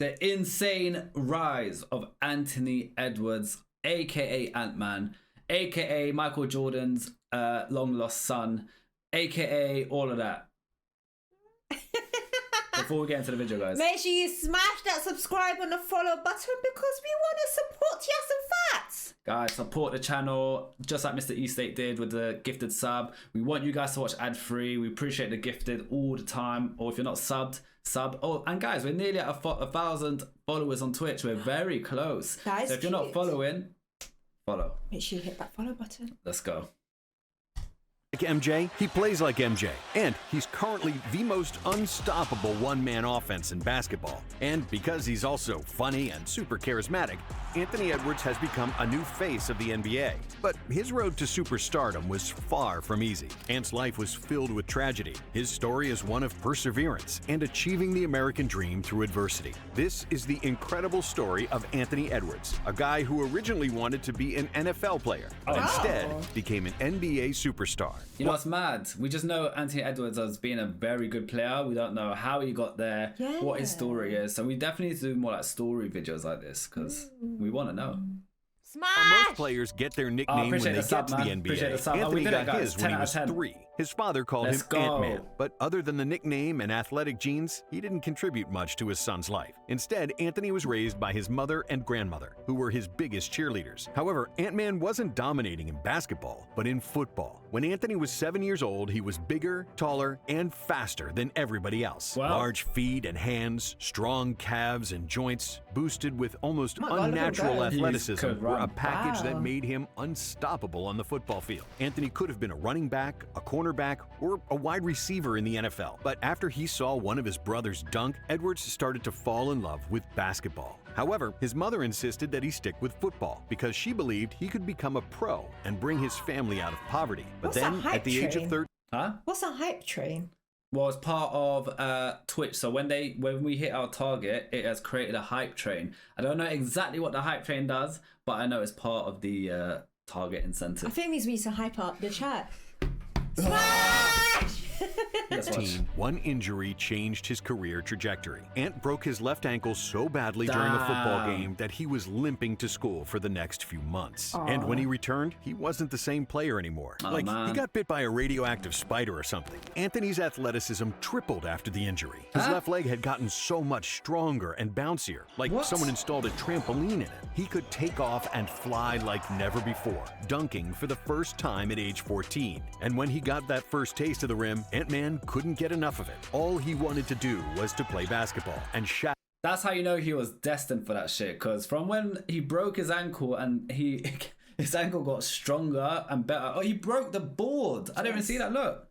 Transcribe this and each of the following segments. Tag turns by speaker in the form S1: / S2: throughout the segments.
S1: The insane rise of Anthony Edwards, aka Ant-Man, aka Michael Jordan's long lost son, aka all of that. Before we get into the video, guys,
S2: make sure you smash that subscribe and the follow button because we want to support Yass and Fats.
S1: Guys, support the channel just like Mr. Estate did with the gifted sub. We want you guys to watch ad-free. We appreciate the gifted all the time. Or if you're not subbed, sub. Oh, and guys, we're nearly at 1,000 followers on Twitch. We're very close.
S2: That is
S1: so if you're not following, follow.
S2: Make sure you hit that follow button.
S1: Let's go.
S3: Like MJ, he plays like MJ, and he's currently the most unstoppable one-man offense in basketball. And because he's also funny and super charismatic, Anthony Edwards has become a new face of the NBA. But his road to superstardom was far from easy. Ant's life was filled with tragedy. His story is one of perseverance and achieving the American dream through adversity. This is the incredible story of Anthony Edwards, a guy who originally wanted to be an NFL player, but instead became an NBA superstar.
S1: You know what's mad? We just know Anthony Edwards as being a very good player. We don't know how he got there, what his story is. So we definitely need to do more like story videos like this because we want to know.
S2: Smash!
S3: Most players get their nickname when they get to the NBA. Anthony got his when he was 3. His father called him Ant-Man. But other than the nickname and athletic genes, he didn't contribute much to his son's life. Instead, Anthony was raised by his mother and grandmother, who were his biggest cheerleaders. However, Ant-Man wasn't dominating in basketball, but in football. When Anthony was 7 years old, he was bigger, taller, and faster than everybody else.
S1: Wow.
S3: Large feet and hands, strong calves and joints, boosted with almost unnatural athleticism, were a package that made him unstoppable on the football field. Anthony could have been a running back, a cornerback, or a wide receiver in the NFL. But after he saw one of his brothers dunk, Edwards started to fall in love with basketball. However, his mother insisted that he stick with football because she believed he could become a pro and bring his family out of poverty. But then, at the age of 13...
S2: What's a hype train?
S1: Well, it's part of Twitch. So when we hit our target, it has created a hype train. I don't know exactly what the hype train does, but I know it's part of the target incentive.
S2: I think it means we need to hype up the chat. Smash!
S3: One injury changed his career trajectory. Ant broke his left ankle so badly during a football game that he was limping to school for the next few months. And when he returned, he wasn't the same player anymore. He got bit by a radioactive spider or something. Anthony's athleticism tripled after the injury. His left leg had gotten so much stronger and bouncier, like someone installed a trampoline in it. He could take off and fly like never before, dunking for the first time at age 14. And when he got that first taste of the rim, Ant-Man couldn't get enough of it. All he wanted to do was to play basketball and
S1: That's how you know he was destined for that shit, because from when he broke his ankle and his ankle got stronger and better. Oh, he broke the board. Yes. I didn't even see that. Look.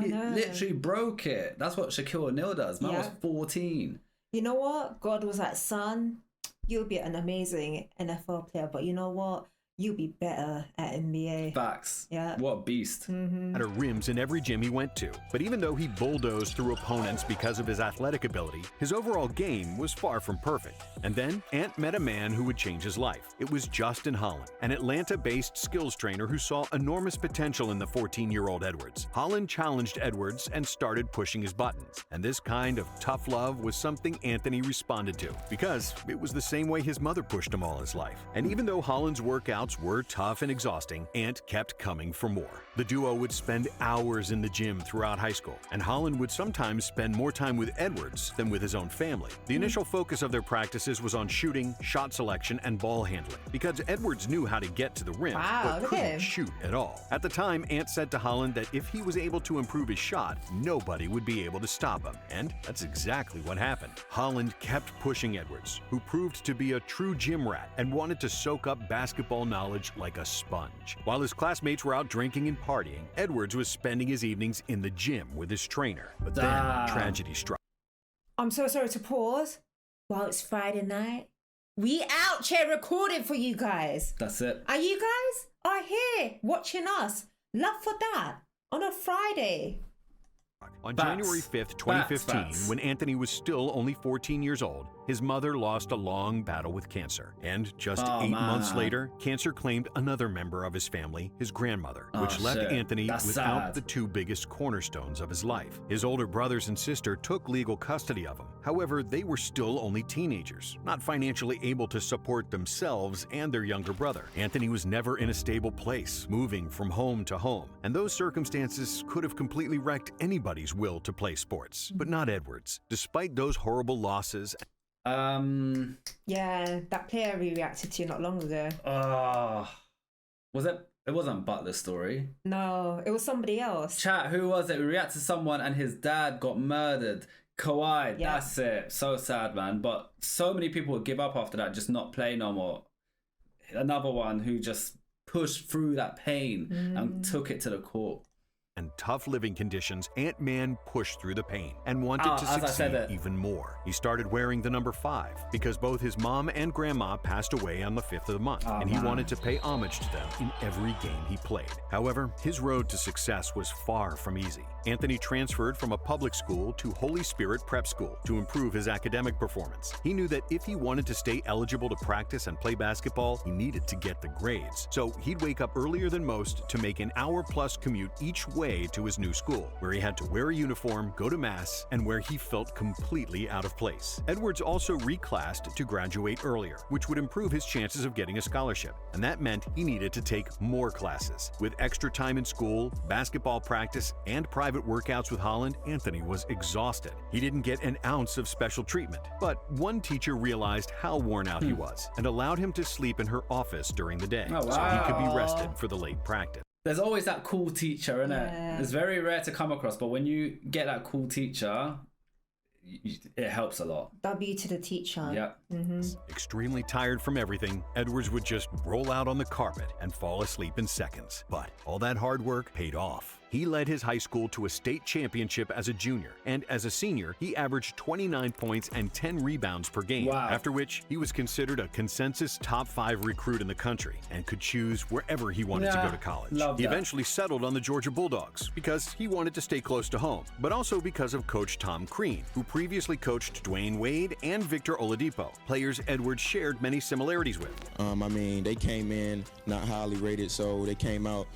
S1: He literally broke it. That's what Shaquille O'Neal does. Man was 14.
S2: You know what? God was like, son, you'll be an amazing NFL player, but you know what? You'll be better at NBA.
S1: Facts.
S2: Yeah.
S1: What a beast.
S3: Had rims in every gym he went to. But even though he bulldozed through opponents because of his athletic ability, his overall game was far from perfect. And then Ant met a man who would change his life. It was Justin Holland, an Atlanta-based skills trainer who saw enormous potential in the 14-year-old Edwards. Holland challenged Edwards and started pushing his buttons. And this kind of tough love was something Anthony responded to, because it was the same way his mother pushed him all his life. And even though Holland's workouts were tough and exhausting, Ant kept coming for more. The duo would spend hours in the gym throughout high school, and Holland would sometimes spend more time with Edwards than with his own family. The initial focus of their practices was on shooting, shot selection, and ball handling, because Edwards knew how to get to the rim, but couldn't shoot at all. At the time, Ant said to Holland that if he was able to improve his shot, nobody would be able to stop him. And that's exactly what happened. Holland kept pushing Edwards, who proved to be a true gym rat and wanted to soak up basketball knowledge like a sponge. While his classmates were out drinking and partying, Edwards was spending his evenings in the gym with his trainer. But then tragedy struck.
S2: I'm so sorry to pause. While it's Friday night, we out here recording for you guys.
S1: That's it.
S2: And you guys are here watching us. Love for that on a Friday.
S3: On January 5th, 2015, when Anthony was still only 14 years old, his mother lost a long battle with cancer. And just
S1: Oh,
S3: 8 months
S1: man.
S3: later, cancer claimed another member of his family, his grandmother,
S1: Oh,
S3: which left
S1: shit.
S3: Anthony
S1: That's
S3: without
S1: sad.
S3: the two biggest cornerstones of his life. His older brothers and sister took legal custody of him. However, they were still only teenagers, not financially able to support themselves and their younger brother. Anthony was never in a stable place, moving from home to home, and those circumstances could have completely wrecked anybody's will to play sports, but not Edwards. Despite those horrible losses,
S2: Yeah, that player we reacted to not long ago.
S1: Was it? It wasn't Butler's story.
S2: No, it was somebody else.
S1: Chat, who was it? We reacted to someone and his dad got murdered. Kawhi,
S2: Yeah.
S1: that's it. So sad, man. But so many people would give up after that, just not play no more. Another one who just pushed through that pain and took it to the court.
S3: and tough living conditions, Ant-Man pushed through the pain and wanted to
S1: as I said
S3: succeed
S1: it.
S3: even more. He started wearing the number 5 because both his mom and grandma passed away on the 5th of the month, and he
S1: man.
S3: wanted to pay homage to them in every game he played. However, his road to success was far from easy. Anthony transferred from a public school to Holy Spirit Prep School to improve his academic performance. He knew that if he wanted to stay eligible to practice and play basketball, he needed to get the grades. So he'd wake up earlier than most to make an hour-plus commute each way to his new school, where he had to wear a uniform, go to mass, and where he felt completely out of place. Edwards also reclassed to graduate earlier, which would improve his chances of getting a scholarship. And that meant he needed to take more classes. With extra time in school, basketball practice, and private workouts with Holland, Anthony was exhausted. He didn't get an ounce of special treatment. But one teacher realized how worn out he was and allowed him to sleep in her office during the day,
S1: Oh,
S3: so he could be
S1: wow.
S3: rested for the late practice.
S1: There's always that cool teacher, isn't
S2: Yeah.
S1: it? It's very rare to come across, but when you get that cool teacher, it helps a lot.
S2: W to the teacher.
S1: Yeah.
S3: Extremely tired from everything, Edwards would just roll out on the carpet and fall asleep in seconds. But all that hard work paid off. He led his high school to a state championship as a junior, and as a senior, he averaged 29 points and 10 rebounds per game,
S1: Wow.
S3: after which he was considered a consensus top 5 recruit in the country and could choose wherever he wanted to
S1: Yeah,
S3: go to college.
S1: love
S3: He
S1: that.
S3: eventually settled on the Georgia Bulldogs because he wanted to stay close to home, but also because of Coach Tom Crean, who previously coached Dwayne Wade and Victor Oladipo, players Edwards shared many similarities with.
S4: They came in not highly rated, so they came out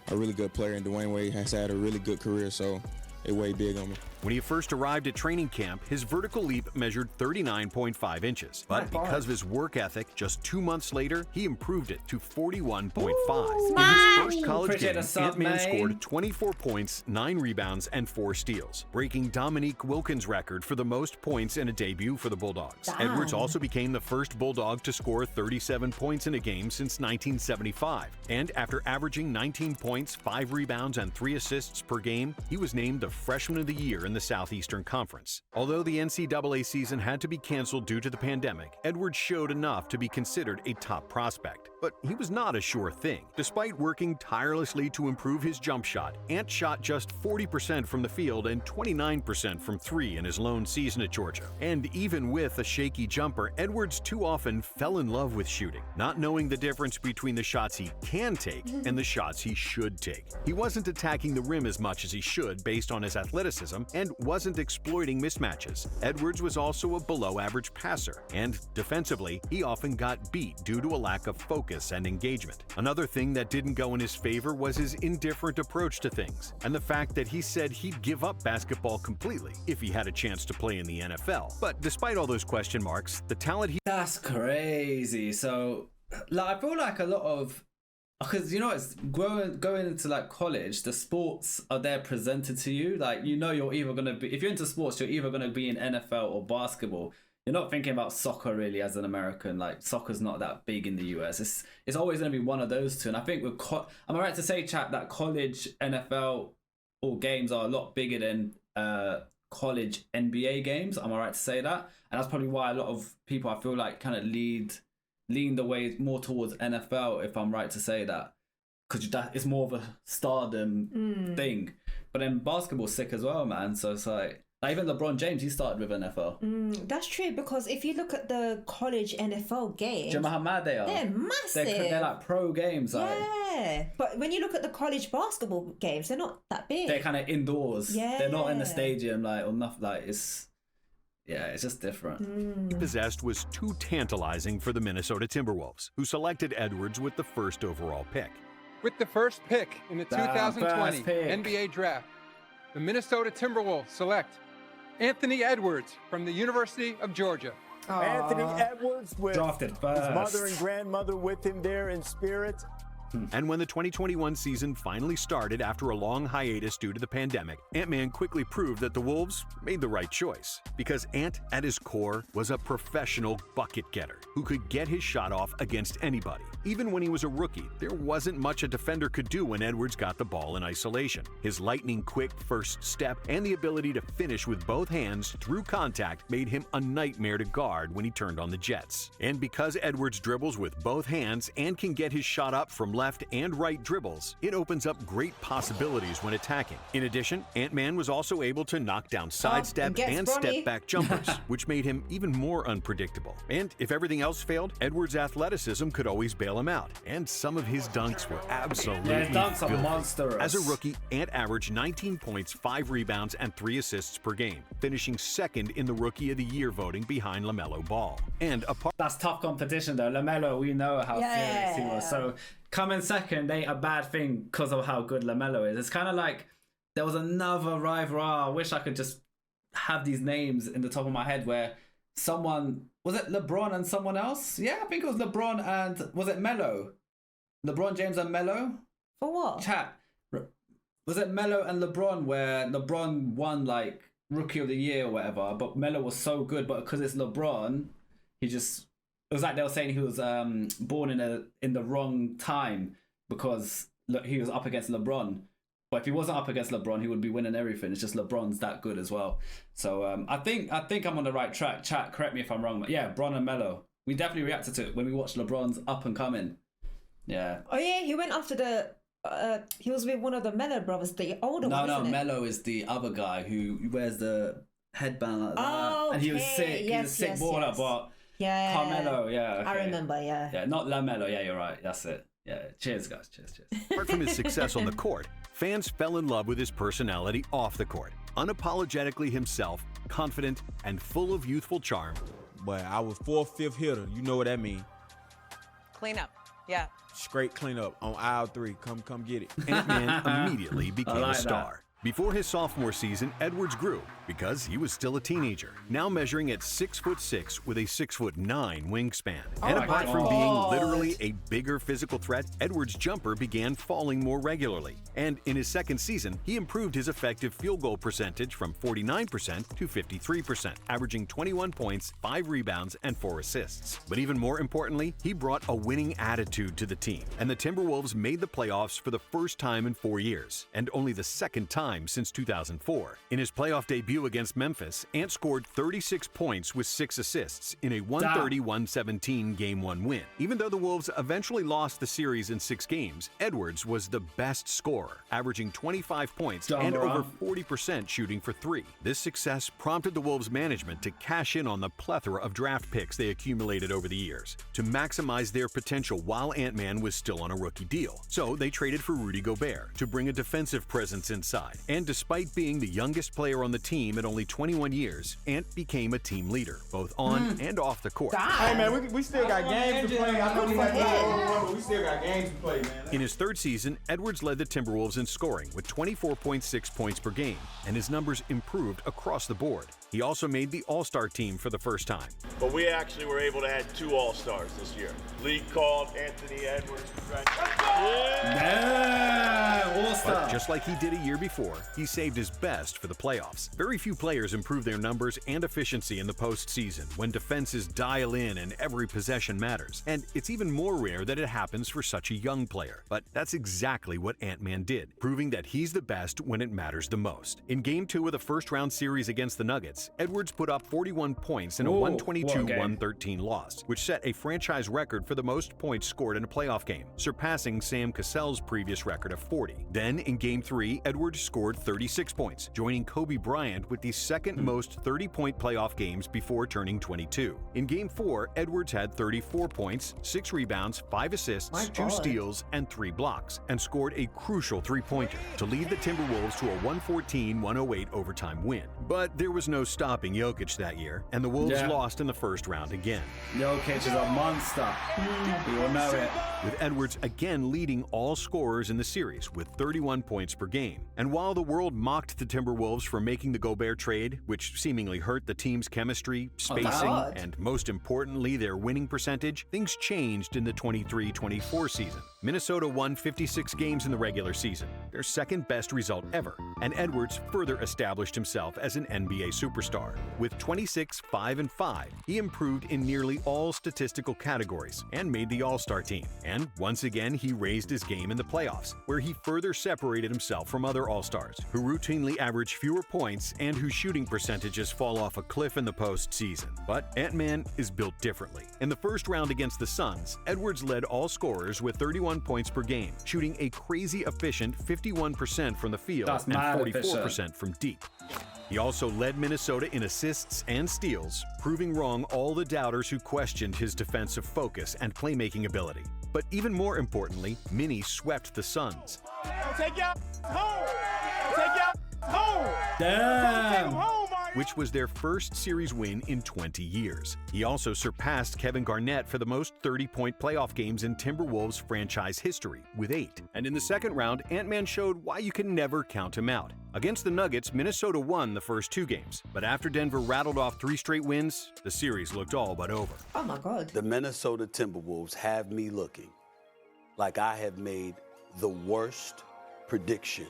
S4: a really good player, and Dwayne Wade has had a really good career, so it weighed big on me.
S3: When he first arrived at training camp, his vertical leap measured 39.5 inches. But
S2: My
S3: because of his work ethic, just 2 months later, he improved it to 41.5. In his
S2: Smart.
S3: first college
S1: Appreciate
S3: game,
S1: the sub,
S3: Ant-Man
S1: man.
S3: scored 24 points, 9 rebounds, and 4 steals, breaking Dominique Wilkins' record for the most points in a debut for the Bulldogs.
S2: Damn.
S3: Edwards also became the first Bulldog to score 37 points in a game since 1975. And after averaging 19 points, 5 rebounds, and 3 assists per game, he was named the Freshman of the Year in the Southeastern Conference. Although the NCAA season had to be canceled due to the pandemic, Edwards showed enough to be considered a top prospect. But he was not a sure thing. Despite working tirelessly to improve his jump shot, Ant shot just 40% from the field and 29% from 3 in his lone season at Georgia. And even with a shaky jumper, Edwards too often fell in love with shooting, not knowing the difference between the shots he can take and the shots he should take. He wasn't attacking the rim as much as he should based on his athleticism and wasn't exploiting mismatches. Edwards was also a below-average passer, and defensively, he often got beat due to a lack of focus and engagement. Another thing that didn't go in his favor was his indifferent approach to things, and the fact that he said he'd give up basketball completely if he had a chance to play in the NFL. But despite all those question marks, the talent he
S1: That's crazy. So, like, I feel like a lot of, because it's going into like college, the sports are there presented to you. Like, you're either gonna be, if you're into sports, you're either gonna be in NFL or basketball. You're not thinking about soccer really as an American. Like, soccer's not that big in the US. It's always gonna be one of those two. And I think with am I right to say, chat, that college NFL or games are a lot bigger than college NBA games? Am I right to say that? And that's probably why a lot of people, I feel like, kind of lean the way more towards NFL, if I'm right to say that, because it's more of a stardom thing. But then basketball's sick as well, man. So it's like even LeBron James, he started with NFL.
S2: That's true, because if you look at the college NFL games,
S1: Do you know how mad they are?
S2: they're massive.
S1: They're like pro games. Like,
S2: Yeah, but when you look at the college basketball games, they're not that big.
S1: they're kind of indoors. They're not in the
S2: Yeah.
S1: stadium, like, or nothing. Like, it's Yeah, it's just different.
S3: He possessed was too tantalizing for the Minnesota Timberwolves, who selected Edwards with the first overall pick.
S5: With the first pick in the 2020
S1: first pick.
S5: NBA Draft, the Minnesota Timberwolves select Anthony Edwards from the University of Georgia.
S6: Anthony Edwards with
S1: Drafted
S6: his
S1: first.
S6: mother and grandmother with him there in spirit.
S3: And when the 2021 season finally started after a long hiatus due to the pandemic, Ant-Man quickly proved that the Wolves made the right choice. Because Ant, at his core, was a professional bucket getter who could get his shot off against anybody. Even when he was a rookie, there wasn't much a defender could do when Edwards got the ball in isolation. His lightning-quick first step and the ability to finish with both hands through contact made him a nightmare to guard when he turned on the Jets. And because Edwards dribbles with both hands and can get his shot up from left and right dribbles, it opens up great possibilities when attacking. In addition, Ant-Man was also able to knock down sidestep and step-back jumpers, which made him even more unpredictable. And if everything else failed, Edwards' athleticism could always bail him out. And some of his dunks were absolutely
S1: Yeah, his dunks are
S3: filthy.
S1: monstrous.
S3: As a rookie, Ant averaged 19 points, 5 rebounds, and 3 assists per game, finishing second in the Rookie of the Year voting behind LaMelo Ball. And apart
S1: That's tough competition though. LaMelo, we know how serious he was. So coming second ain't a bad thing because of how good LaMelo is. It's kind of like there was another rival. I wish I could just have these names in the top of my head where someone, was it LeBron and someone else? Yeah, I think it was LeBron and, was it Melo? LeBron James and Melo?
S2: For what?
S1: Chat. Was it Melo and LeBron where LeBron won like Rookie of the Year or whatever, but Melo was so good, but because it's LeBron, he just, it was like they were saying he was born in the wrong time because he was up against LeBron. But if he wasn't up against LeBron, he would be winning everything. It's just LeBron's that good as well. So I think I'm on the right track. Chat, correct me if I'm wrong, but yeah, Bron and Melo. We definitely reacted to it when we watched LeBron's up and coming. Yeah.
S2: Oh yeah, he went after the. He was with one of the Melo brothers, the older one.
S1: No,
S2: isn't it?
S1: Melo is the other guy who wears the headband like that.
S2: Oh,
S1: and he was
S2: okay.
S1: sick. He was a sick baller, but
S2: yeah,
S1: Carmelo, yeah. Okay.
S2: I remember, yeah.
S1: Yeah, not LaMelo. Yeah, you're right. That's it. Yeah. Cheers, guys. Cheers.
S3: Apart from his success on the court, fans fell in love with his personality off the court. Unapologetically himself, confident, and full of youthful charm.
S7: But I was 4th, 5th hitter. You know what that means.
S8: Clean up. Yeah.
S7: Straight cleanup on aisle 3. Come get it.
S3: Ant-Man immediately became
S1: like
S3: a star.
S1: that.
S3: Before his sophomore season, Edwards grew because he was still a teenager, now measuring at 6'6" with a 6'9" wingspan. And
S2: my
S3: apart from
S2: God.
S3: being literally a bigger physical threat, Edwards' jumper began falling more regularly. And in his second season, he improved his effective field goal percentage from 49% to 53%, averaging 21 points, 5 rebounds, and 4 assists. But even more importantly, he brought a winning attitude to the team, and the Timberwolves made the playoffs for the first time in 4 years, and only the second time since 2004. In his playoff debut against Memphis, Ant scored 36 points with 6 assists in a 130-117 Game 1 win. Even though the Wolves eventually lost the series in 6 games, Edwards was the best scorer, averaging 25 points and over 40% shooting for 3. This success prompted the Wolves management to cash in on the plethora of draft picks they accumulated over the years to maximize their potential while Ant-Man was still on a rookie deal. So they traded for Rudy Gobert to bring a defensive presence inside. And despite being the youngest player on the team at only 21 years, Ant became a team leader, both on and off the court.
S7: Hey, man, we still got games to play. I know we had but we still got games to play, man.
S3: In his third season, Edwards led the Timberwolves in scoring with 24.6 points per game, and his numbers improved across the board. He also made the All-Star team for the first time.
S9: But we actually were able to add 2 All-Stars this year. League called Anthony Edwards.
S1: Yeah, All-Star.
S3: But just like he did a year before, he saved his best for the playoffs. Very few players improve their numbers and efficiency in the postseason when defenses dial in and every possession matters. And it's even more rare that it happens for such a young player. But that's exactly what Ant-Man did, proving that he's the best when it matters the most. In Game 2 of the first-round series against the Nuggets, Edwards put up 41 points in a 122-113 loss, which set a franchise record for the most points scored in a playoff game, surpassing Sam Cassell's previous record of 40. Then, in Game 3, Edwards scored 36 points, joining Kobe Bryant with the second most 30-point playoff games before turning 22. In Game 4, Edwards had 34 points, 6 rebounds, 5 assists, 2 steals, and 3 blocks, and scored a crucial three-pointer to lead the Timberwolves to a 114-108 overtime win. But there was no stopping Jokic that year, and the Wolves lost in the first round again.
S1: Jokic is a monster. You will know it.
S3: With Edwards again leading all scorers in the series with 31 points per game. And while the world mocked the Timberwolves for making the Gobert trade, which seemingly hurt the team's chemistry, spacing, and most importantly, their winning percentage, things changed in the 23-24 season. Minnesota won 56 games in the regular season, their second best result ever, and Edwards further established himself as an NBA superstar. With 26, 5, and 5, he improved in nearly all statistical categories and made the All-Star team. And once again, he raised his game in the playoffs, where he further separated himself from other All-Stars, who routinely average fewer points and whose shooting percentages fall off a cliff in the postseason. But Ant-Man is built differently. In the first round against the Suns, Edwards led all scorers with 31 points per game, shooting a crazy efficient 51% from the field and 44% from deep. He also led Minnesota in assists and steals, proving wrong all the doubters who questioned his defensive focus and playmaking ability. But even more importantly, Minnie swept the Suns.
S6: Take y'all home. Take y'all home.
S1: Damn.
S3: Which was their first series win in 20 years. He also surpassed Kevin Garnett for the most 30-point playoff games in Timberwolves franchise history, with 8. And in the second round, Ant-Man showed why you can never count him out. Against the Nuggets, Minnesota won the first 2 games, but after Denver rattled off 3 straight wins, the series looked all but over.
S2: Oh my God.
S10: The Minnesota Timberwolves have me looking like I have made the worst prediction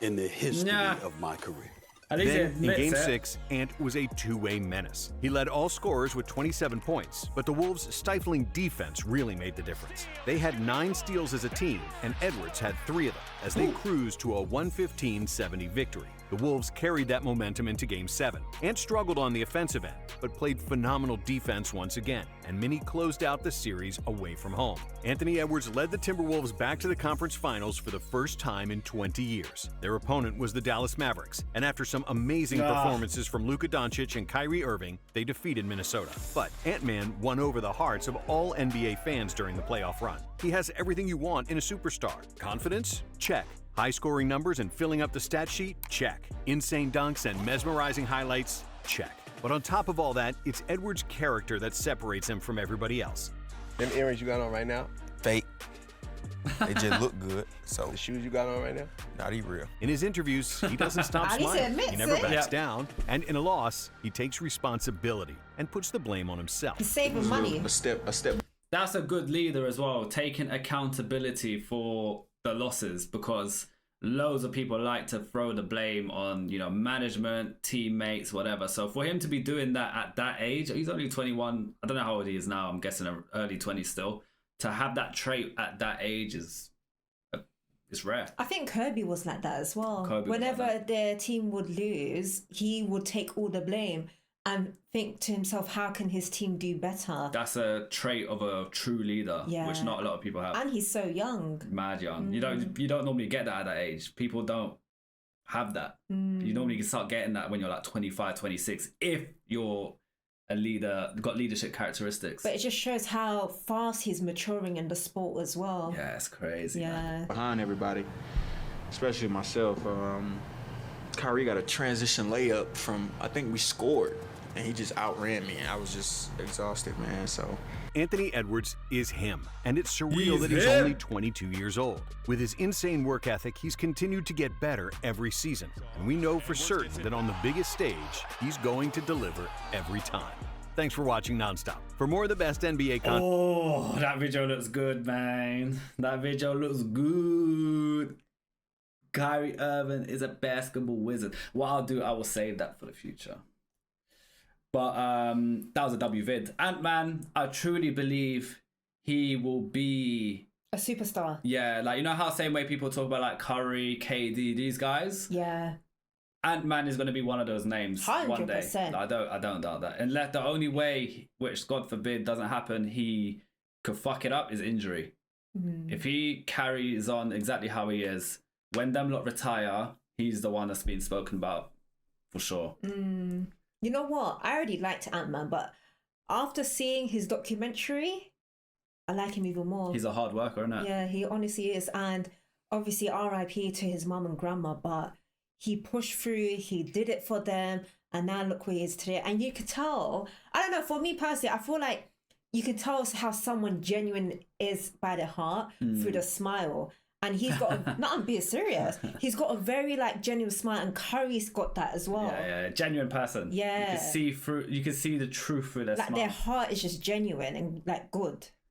S10: in the history of my career.
S3: Then, in Game 6, Ant was a two-way menace. He led all scorers with 27 points, but the Wolves' stifling defense really made the difference. They had 9 steals as a team, and Edwards had 3 of them, as they cruised to a 115-70 victory. The Wolves carried that momentum into Game 7. Ant struggled on the offensive end, but played phenomenal defense once again, and Minnie closed out the series away from home. Anthony Edwards led the Timberwolves back to the conference finals for the first time in 20 years. Their opponent was the Dallas Mavericks, and after some amazing performances from Luka Doncic and Kyrie Irving, they defeated Minnesota. But Ant-Man won over the hearts of all NBA fans during the playoff run. He has everything you want in a superstar. Confidence? Check. High-scoring numbers and filling up the stat sheet? Check. Insane dunks and mesmerizing highlights? Check. But on top of all that, it's Edwards' character that separates him from everybody else.
S7: Them earrings you got on right now?
S4: Fake. They just look good. So
S7: The shoes you got on right now?
S4: not even real.
S3: In his interviews, he doesn't stop
S2: I need to
S3: smiling.
S2: admit,
S3: He never
S2: see?
S3: backs down. And in a loss, he takes responsibility and puts the blame on himself.
S2: He's saving money.
S4: A step.
S1: That's a good leader as well, taking accountability for the losses, because loads of people like to throw the blame on, you know, management, teammates, whatever. So for him to be doing that at that age, he's only 21. I don't know how old he is now. I'm guessing early 20s still. To have that trait at that age is it's rare.
S2: I think Kirby was like that as well.
S1: Kobe was
S2: Whenever
S1: like
S2: their team would lose, he would take all the blame and think to himself, how can his team do better?
S1: That's a trait of a true leader, which not a lot of people have.
S2: And he's so young.
S1: Mad young. You don't normally get that at that age. People don't have that. You normally can start getting that when you're like 25, 26, if you're a leader, got leadership characteristics.
S2: But it just shows how fast he's maturing in the sport as well.
S1: Yeah, it's crazy.
S2: Yeah.
S11: Behind everybody, especially myself. Kyrie got a transition layup from, I think we scored, and he just outran me, and I was just exhausted, man. So
S3: Anthony Edwards is him, and it's surreal that he's only 22 years old. With his insane work ethic, he's continued to get better every season, and we know for certain that on the biggest stage, he's going to deliver every time. Thanks for watching Nonstop. For more of the best NBA content.
S1: Oh, that video looks good, man. That video looks good. Kyrie Irving is a basketball wizard. What I'll do, I will save that for the future. But that was a W vid. Ant-Man, I truly believe he will be
S2: a superstar.
S1: Yeah, like, you know how same way people talk about like Curry, KD, these guys?
S2: Yeah.
S1: Ant-Man is going to be one of those names
S2: 100%.
S1: one day. I don't doubt that. Unless the only way, which God forbid doesn't happen, he could fuck it up, is injury. If he carries on exactly how he is, when them lot retire, he's the one that's been spoken about for sure.
S2: You know what? I already liked Ant-Man, but after seeing his documentary, I like him even more.
S1: He's a hard worker, isn't it?
S2: Yeah, he honestly is. And obviously, RIP to his mum and grandma, but he pushed through, he did it for them, and now look where he is today. And you could tell, I don't know, for me personally, I feel like you can tell how someone genuine is by their heart through the smile. And he's got, no, I'm being serious, he's got a very like genuine smile, and Curry's got that as well.
S1: Yeah, genuine person.
S2: Yeah.
S1: You can see the truth through their
S2: like
S1: smile.
S2: their heart is just genuine and like good.